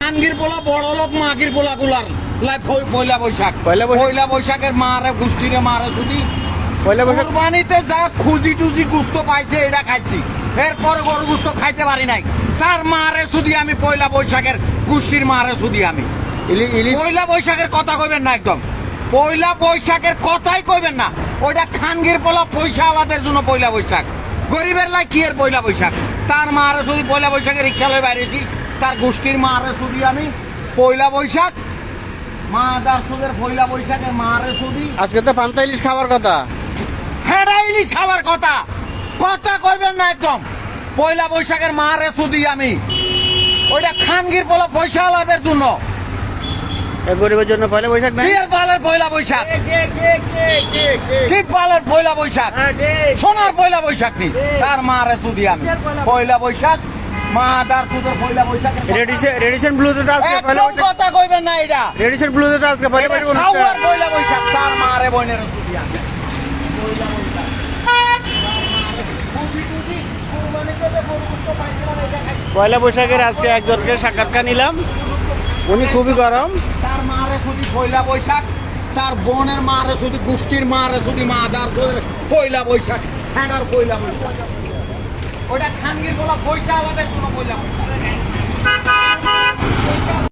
খানগির পোলা বড় লোক মাগির পোলা গুলার পয়লা বৈশাখ পয়লা বৈশাখের মারে গোষ্ঠীরে মারে শুধু পয়লা বৈশাখ কুরবানিতে যা খুঁজি টুজি গুস্ত পাইছে এটা খাইছি, এরপরে গরু গুস্ত খাইতে পারি নাই। তার মারে শুধু আমি পয়লা বৈশাখের গোষ্ঠীর মারে শুধু আমি পয়লা বৈশাখের কথা কইবেন না, একদম পয়লা বৈশাখের কথাই কইবেন না। ওইটা খানগির পোলা পয়সা আলাদের জন্য পয়লা বৈশাখ, গরিবের লাই কি এর পয়লা বৈশাখ। তার মারে শুধু পয়লা বৈশাখের রিক্সা লয়ে বাইরেছি, তার গোষ্ঠীর মারে শুধু আমি পয়লা বৈশাখ মা দার সুদের পয়লা বৈশাখের মারে শুধু। আজকে তো পান্তা ইলিশ খাবার কথা, হেডা ইলিশ খাবার কথা কথা কইবেন না একদম। পয়লা বৈশাখের মারে শুধু আমি, ওইটা খানগির পোলা পয়সা আলাদের জন্য। গরিবের জন্য পয়লা বৈশাখ নাই, কি এর বালের পয়লা বৈশাখ, কি বালের পয়লা বৈশাখ, সোনার পয়লা বৈশাখ নি। তার মারে শুধু আমি পয়লা বৈশাখ মা দার সুদের পয়লা বৈশাখ। রেডিশন ব্লুতে তো আজকে পয়লা বৈশাখ, কথা কইবেন না এটা। রেডিশন ব্লুতে তো আজকে পয়লা বৈশাখ অনুষ্ঠান। খাওয়ার পয়লা বৈশাখ, তার মারে বোনের শুধু আমি পয়লা বৈশাখ। পয়লা বৈশাখের আজকে একজনকে সাক্ষাৎকার নিলাম, উনি খুবই গরম। তার মারে শুধু পয়লা বৈশাখ, তার বোনের মারে শুধু গোষ্ঠীর মারে শুধু মা দার পয়লা বৈশাখ, হ্যাঁ পয়লা বৈশাখ। ওটা খানগির বলা পয়সা আলাদা কোনো পয়লা বৈশাখ।